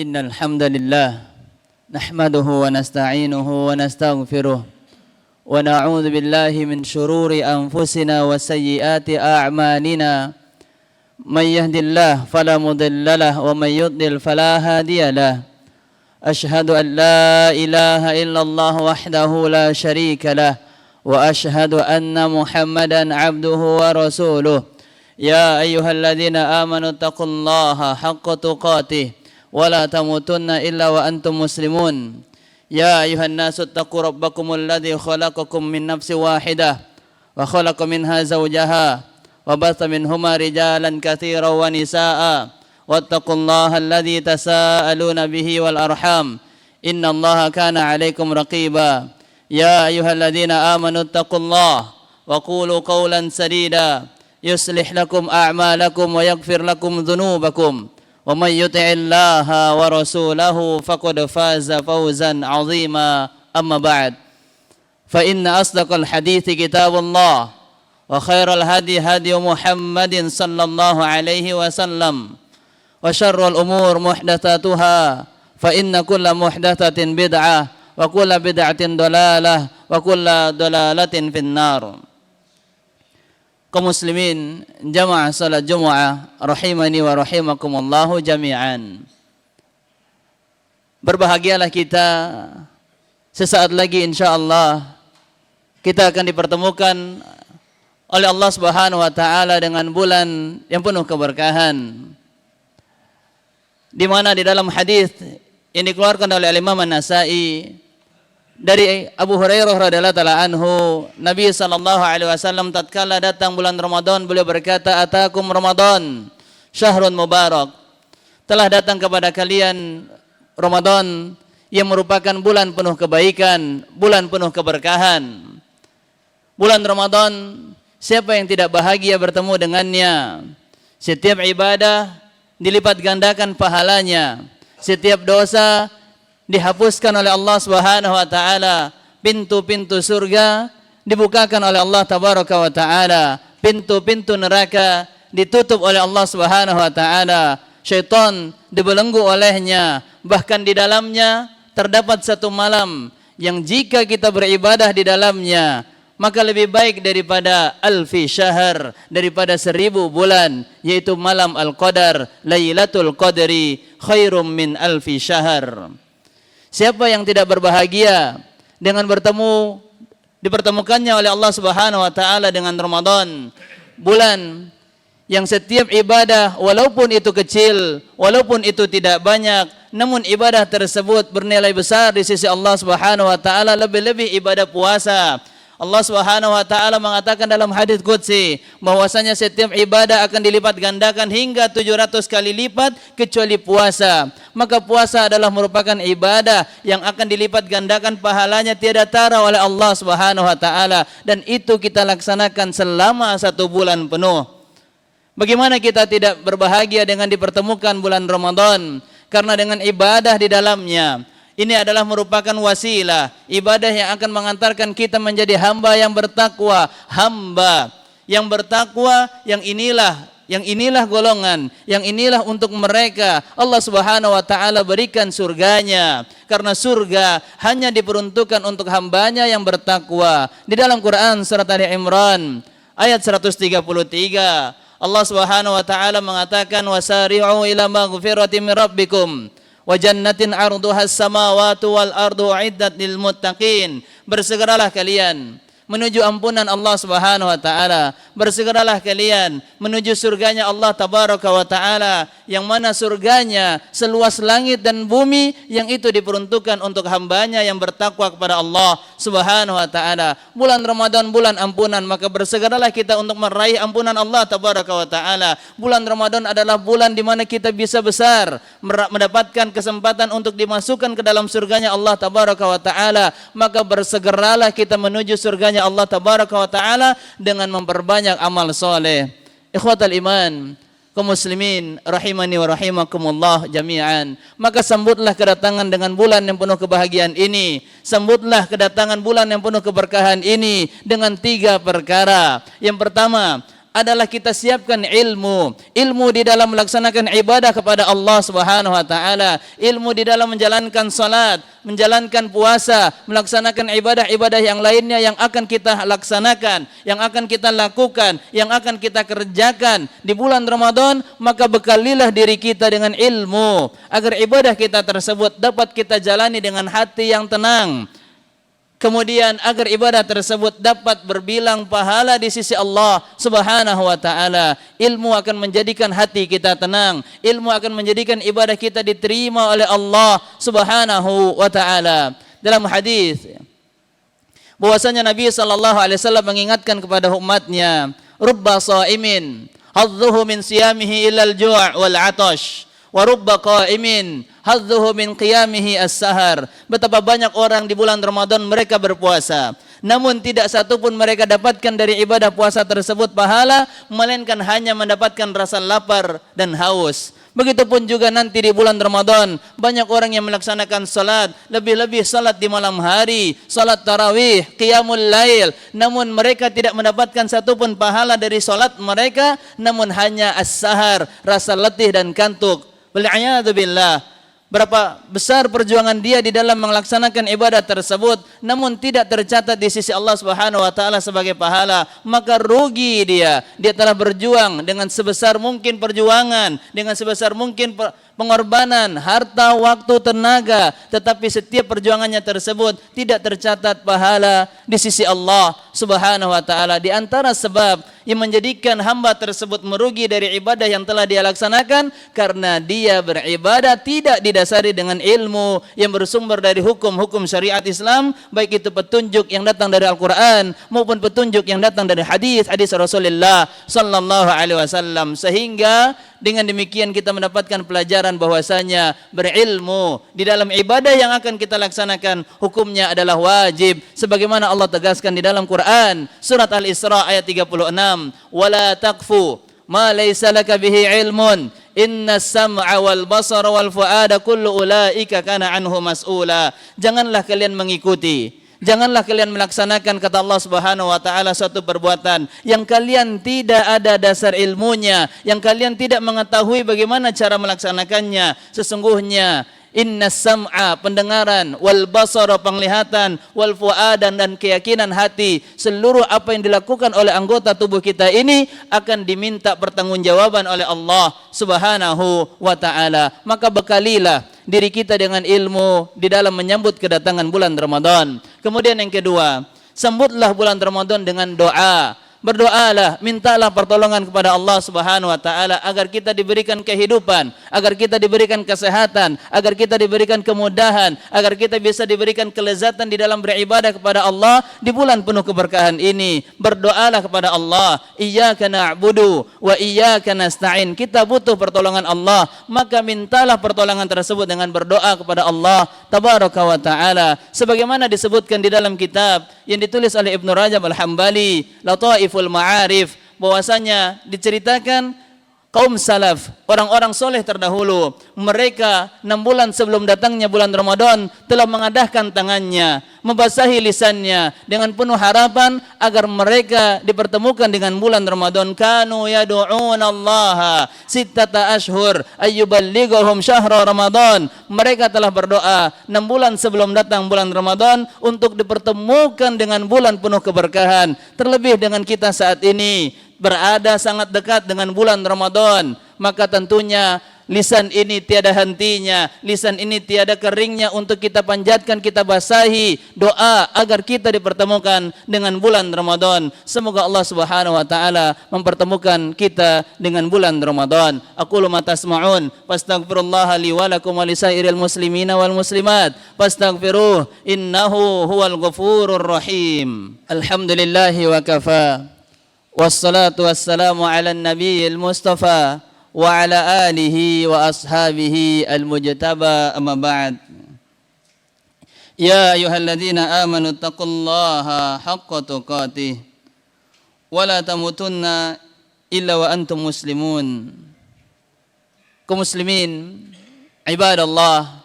Innal hamdalillah nahmaduhu wa nasta'inuhu wa nastaghfiruh wa na'udzu billahi min shururi anfusina wa sayyiati a'malina may yahdihillahu fala mudilla lahu wa may yudlil fala hadiya lahu ashhadu an la ilaha illallah wahdahu la syarika lahu wa ashhadu anna Muhammadan 'abduhu wa rasuluh ya ayyuhalladzina amanu taqullaha haqqa tuqatih ولا تموتن إلا وأنتم مسلمون يا أيها الناس اتقوا ربكم الذي خلقكم من نفس واحدة وخلق منها زوجها وبث منهما رجالا كثيرا ونساء واتقوا الله الذي تساءلون به والأرحام إن الله كان عليكم رقيبا يا أيها الذين آمنوا اتقوا الله وقولوا قولا سديدا يصلح لكم أعمالكم ويغفر لكم ذنوبكم ومن يطع الله ورسوله فقد فاز فوزا عظيما أما بعد فإن أصدق الحديث كتاب الله وخير الهدي هدي محمد صلى الله عليه وسلم وشر الأمور محدثاتها فإن كل محدثة بدعة وكل بدعة ضلالة وكل ضلالة في النار. Kaum muslimin jamaah salat Jumat rahimani wa rahimakumullah jami'an. Berbahagialah kita, sesaat lagi insyaallah kita akan dipertemukan oleh Allah Subhanahu wa taala dengan bulan yang penuh keberkahan. Di mana di dalam hadis yang dikeluarkan oleh Imam An-Nasa'i dari Abu Hurairah radhiyallahu taala anhu, Nabi sallallahu alaihi wasallam tatkala datang bulan Ramadan beliau berkata, "Atakum Ramadan syahrun mubarak." Telah datang kepada kalian Ramadan yang merupakan bulan penuh kebaikan, bulan penuh keberkahan. Bulan Ramadan, siapa yang tidak bahagia bertemu dengannya? Setiap ibadah dilipat gandakan pahalanya. Setiap dosa dihapuskan oleh Allah Subhanahu wa taala, pintu-pintu surga dibukakan oleh Allah tabaraka wa taala, pintu-pintu neraka ditutup oleh Allah Subhanahu wa taala, syaitan dibelenggu olehnya, bahkan di dalamnya terdapat satu malam yang jika kita beribadah di dalamnya maka lebih baik daripada alfi syahr, daripada 1000 bulan, yaitu malam Al-Qadar, Lailatul Qadri khairum min alfi syahr. Siapa yang tidak berbahagia dengan dipertemukannya oleh Allah Subhanahu wa taala dengan Ramadan, bulan yang setiap ibadah walaupun itu kecil, walaupun itu tidak banyak, namun ibadah tersebut bernilai besar di sisi Allah Subhanahu wa taala, lebih-lebih ibadah puasa. Allah Subhanahu wa taala mengatakan dalam hadis qudsi bahwasanya setiap ibadah akan dilipat gandakan hingga 700 kali lipat kecuali puasa. Maka puasa adalah merupakan ibadah yang akan dilipat gandakan pahalanya tiada tara oleh Allah Subhanahu wa taala, dan itu kita laksanakan selama 1 bulan penuh. Bagaimana kita tidak berbahagia dengan dipertemukan bulan Ramadan? Karena dengan ibadah di dalamnya, ini adalah merupakan wasilah ibadah yang akan mengantarkan kita menjadi hamba yang bertakwa, hamba yang bertakwa, yang inilah golongan, yang inilah untuk mereka Allah Subhanahu wa taala berikan surganya, karena surga hanya diperuntukkan untuk hambanya yang bertakwa. Di dalam Quran surat Ali Imran ayat 133 Allah Subhanahu wa taala mengatakan, wasari'u ila maghfiratin min rabbikum wa jannatin 'arduhas samawati wal ardu 'iddat lil muttaqin. Bersegeralah kalian menuju ampunan Allah Subhanahu wa taala. Bersegeralah kalian menuju surganya Allah tabaraka wa taala, yang mana surganya seluas langit dan bumi, yang itu diperuntukkan untuk hambanya yang bertakwa kepada Allah Subhanahu wa taala. Bulan Ramadan bulan ampunan, maka bersegeralah kita untuk meraih ampunan Allah tabaraka wa taala. Bulan Ramadan adalah bulan di mana kita bisa besar mendapatkan kesempatan untuk dimasukkan ke dalam surganya Allah tabaraka wa taala. Maka bersegeralah kita menuju surganya Allah tabaraka wa taala dengan memperbanyak amal soleh. Ikhwatal iman, kaum muslimin rahimani wa rahimakumullah jami'an. Maka sambutlah kedatangan dengan bulan yang penuh kebahagiaan ini. Sambutlah kedatangan bulan yang penuh keberkahan ini dengan 3 perkara. Yang pertama, adalah kita siapkan ilmu di dalam melaksanakan ibadah kepada Allah Subhanahu wa taala, ilmu di dalam menjalankan salat, menjalankan puasa, melaksanakan ibadah-ibadah yang lainnya yang akan kita laksanakan, yang akan kita lakukan, yang akan kita kerjakan di bulan Ramadan. Maka bekalilah diri kita dengan ilmu agar ibadah kita tersebut dapat kita jalani dengan hati yang tenang. Kemudian agar ibadah tersebut dapat berbilang pahala di sisi Allah Subhanahu wa taala. Ilmu akan menjadikan hati kita tenang. Ilmu akan menjadikan ibadah kita diterima oleh Allah Subhanahu wa taala. Dalam hadis bahwasanya Nabi sallallahu alaihi wasallam mengingatkan kepada umatnya, "Rubba shaimin hadzuhu min siyamihi ilal ju' wal 'atash." Wa rubba qa'imin hadzuhu min qiyamihi as-sahar. Betapa banyak orang di bulan Ramadan mereka berpuasa, namun tidak satu pun mereka dapatkan dari ibadah puasa tersebut pahala, melainkan hanya mendapatkan rasa lapar dan haus. Begitupun juga nanti di bulan Ramadan, banyak orang yang melaksanakan salat, lebih-lebih salat di malam hari, salat tarawih, qiyamul lail, namun mereka tidak mendapatkan satu pun pahala dari salat mereka, namun hanya as-sahar, rasa letih dan kantuk. Wal'iyadu billah. Berapa besar perjuangan dia di dalam melaksanakan ibadah tersebut, namun tidak tercatat di sisi Allah Subhanahu wa taala sebagai pahala, maka rugi dia. Dia telah berjuang dengan sebesar mungkin perjuangan, dengan sebesar mungkin pengorbanan, harta, waktu, tenaga, tetapi setiap perjuangannya tersebut tidak tercatat pahala di sisi Allah Subhanahu wa taala. Di antara sebab yang menjadikan hamba tersebut merugi dari ibadah yang telah dia laksanakan, karena dia beribadah tidak didasari dengan ilmu yang bersumber dari hukum-hukum syariat Islam, baik itu petunjuk yang datang dari Al-Quran maupun petunjuk yang datang dari hadis Rasulullah sallallahu alaihi wasallam. Sehingga dengan demikian kita mendapatkan pelajaran bahwasanya berilmu di dalam ibadah yang akan kita laksanakan hukumnya adalah wajib, sebagaimana Allah tegaskan di dalam Quran surat Al-Isra ayat 36, wala taqfu ma laysa laka bihi ilmun innas sam'a wal basara wal fuada kullu ulaika kana anhu mas'ula. Janganlah kalian mengikuti, janganlah kalian melaksanakan, kata Allah Subhanahu wa taala, suatu perbuatan yang kalian tidak ada dasar ilmunya, yang kalian tidak mengetahui bagaimana cara melaksanakannya. Sesungguhnya innas sam'a, pendengaran, wal basara, penglihatan, wal fuadan, dan keyakinan hati, seluruh apa yang dilakukan oleh anggota tubuh kita ini akan diminta pertanggungjawaban oleh Allah Subhanahu wa taala. Maka bekalilah diri kita dengan ilmu di dalam menyambut kedatangan bulan Ramadan. Kemudian yang kedua, sambutlah bulan Ramadan dengan doa. Berdoalah, mintalah pertolongan kepada Allah Subhanahu wa taala agar kita diberikan kehidupan, agar kita diberikan kesehatan, agar kita diberikan kemudahan, agar kita bisa diberikan kelezatan di dalam beribadah kepada Allah di bulan penuh keberkahan ini. Berdoalah kepada Allah, iyyaka na'budu wa iyyaka nasta'in. Kita butuh pertolongan Allah, maka mintalah pertolongan tersebut dengan berdoa kepada Allah tabaraka wa taala. Sebagaimana disebutkan di dalam kitab yang ditulis oleh Ibnu Rajab Al-Hambali, Lataiful Ma'arif, bahwasanya diceritakan kaum salaf, orang-orang soleh terdahulu, mereka 6 bulan sebelum datangnya bulan Ramadan telah mengadahkan tangannya, membasahi lisannya dengan penuh harapan agar mereka dipertemukan dengan bulan Ramadan. Kanu yad'una Allah sittata ashhur ayyuballighum syahra Ramadan. Mereka telah berdoa 6 bulan sebelum datang bulan Ramadan untuk dipertemukan dengan bulan penuh keberkahan. Terlebih dengan kita saat ini berada sangat dekat dengan bulan Ramadan, maka tentunya lisan ini tiada hentinya, lisan ini tiada keringnya untuk kita panjatkan, kita basahi doa agar kita dipertemukan dengan bulan Ramadan. Semoga Allah Subhanahu wa taala mempertemukan kita dengan bulan Ramadan. Aqulu ma tasma'un fastaghfirullaha li wa lakum wa lisairil muslimina wal muslimat fastaghfiruh innahu huwal ghafurur rahim. Alhamdulillahi wa kafa. Wassalatu wassalamu ala nabiyil mustafa wa ala alihi wa ashabihi al-mujtaba, amma ba'd. Ya ayyuhalladzina amanu taqullaha haqqa tuqatih wa la tamutunna illa wa antum muslimun. Kaum muslimin, ibadallah,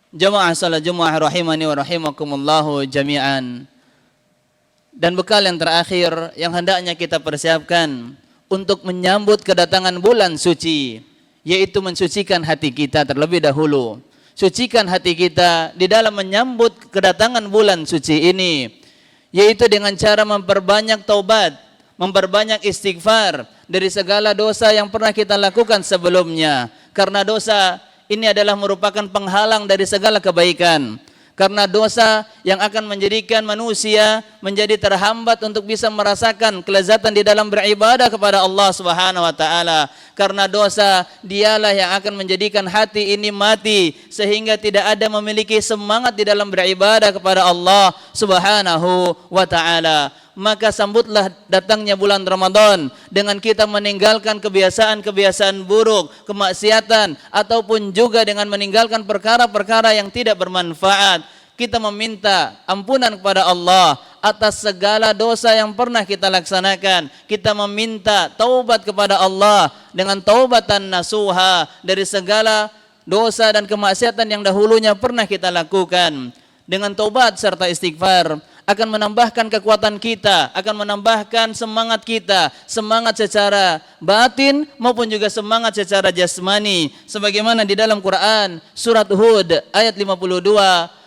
jamaah salat Jumat rahimani wa rahimakumullahu jami'an. Dan bekal yang terakhir yang hendaknya kita persiapkan untuk menyambut kedatangan bulan suci, yaitu mensucikan hati kita terlebih dahulu. Sucikan hati kita di dalam menyambut kedatangan bulan suci ini, yaitu dengan cara memperbanyak taubat, memperbanyak istighfar dari segala dosa yang pernah kita lakukan sebelumnya. Karena dosa ini adalah merupakan penghalang dari segala kebaikan. Karena dosa yang akan menjadikan manusia menjadi terhambat untuk bisa merasakan kelezatan di dalam beribadah kepada Allah Subhanahu wa taala. Karena dosa dialah yang akan menjadikan hati ini mati sehingga tidak ada memiliki semangat di dalam beribadah kepada Allah Subhanahu wa taala. Maka sambutlah datangnya bulan Ramadan dengan kita meninggalkan kebiasaan-kebiasaan buruk, kemaksiatan, ataupun juga dengan meninggalkan perkara-perkara yang tidak bermanfaat. Kita meminta ampunan kepada Allah atas segala dosa yang pernah kita laksanakan. Kita meminta taubat kepada Allah dengan taubatan nasuha dari segala dosa dan kemaksiatan yang dahulunya pernah kita lakukan. Dengan taubat serta istighfar akan menambahkan kekuatan kita, akan menambahkan semangat kita, semangat secara batin maupun juga semangat secara jasmani. Sebagaimana di dalam Quran surat Hud ayat 52,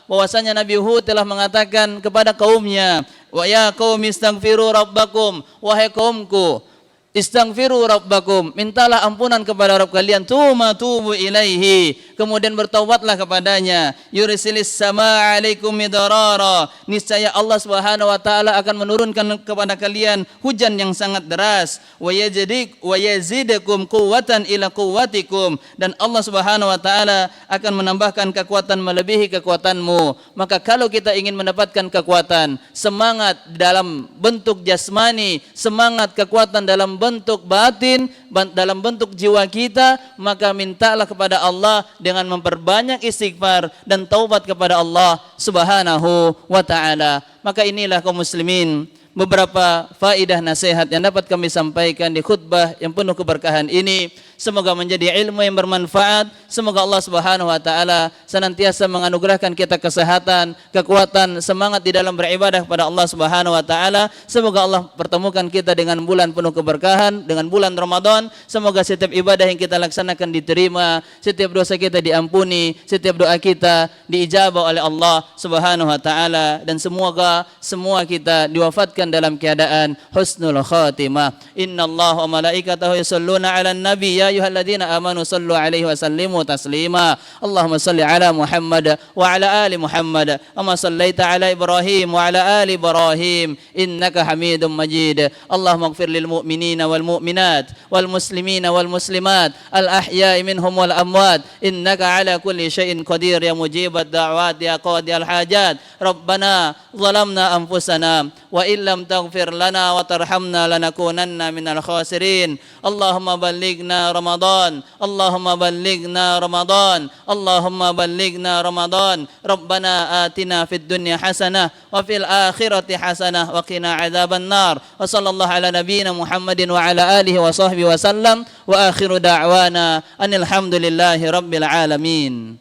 bahwasanya Nabi Hud telah mengatakan kepada kaumnya, wa ya qaumi istaghfiru rabbakum, wahai kaumku, istaghfiru rabbakum, mintalah ampunan kepada Rabb kalian, tuma tubu ilaihi, kemudian bertaubatlah kepadanya, yursilis samaa alaikum midarara, niscaya Allah Subhanahu wa taala akan menurunkan kepada kalian hujan yang sangat deras, wa yazidukum quwwatan ila quwwatikum, dan Allah Subhanahu wa taala akan menambahkan kekuatan melebihi kekuatanmu. Maka kalau kita ingin mendapatkan kekuatan, semangat dalam bentuk jasmani, semangat kekuatan dalam bentuk batin, dalam bentuk jiwa kita, maka mintalah kepada Allah dengan memperbanyak istighfar dan taubat kepada Allah Subhanahu wa taala. Maka inilah kaum muslimin beberapa faidah nasihat yang dapat kami sampaikan di khutbah yang penuh keberkahan ini. Semoga menjadi ilmu yang bermanfaat. Semoga Allah Subhanahu wa taala senantiasa menganugerahkan kita kesehatan, kekuatan, semangat di dalam beribadah kepada Allah Subhanahu wa taala. Semoga Allah pertemukan kita dengan bulan penuh keberkahan, dengan bulan Ramadan. Semoga setiap ibadah yang kita laksanakan diterima, setiap dosa kita diampuni, setiap doa kita diijabah oleh Allah Subhanahu wa taala, dan semoga semua kita diwafatkan dalam keadaan husnul khatimah. Innallaha wa malaikatahu yusholluna 'alan nabi ya ayyuhalladzina amanu sallu 'alaihi wa sallimu taslima. Allahumma salli 'ala Muhammad wa 'ala ali Muhammad kama sallaita 'ala Ibrahim wa 'ala ali Ibrahim innaka Hamidum Majid. Allahumma ighfir lil mu'minina wal mu'minat wal muslimina wal muslimat al ahya'i minhum wal amwat innaka 'ala kulli syai'in qadir ya mujibat da'wat ya qadiyal hajat. Rabbana zalamna anfusana wa illam taghfir lana wa tarhamna lanakunanna minal khasirin. Allahumma ballighna Ramadan, Allahumma ballighna Ramadan, Allahumma ballighna Ramadan. Rabbana atina fid dunya hasanah wa fil akhirati hasanah wa qina adzaban nar. Wa sallallahu ala nabiyyina Muhammadin wa ala alihi wa sahbihi wa sallam. Wa akhiru da'wana anil hamdulillahi rabbil alamin.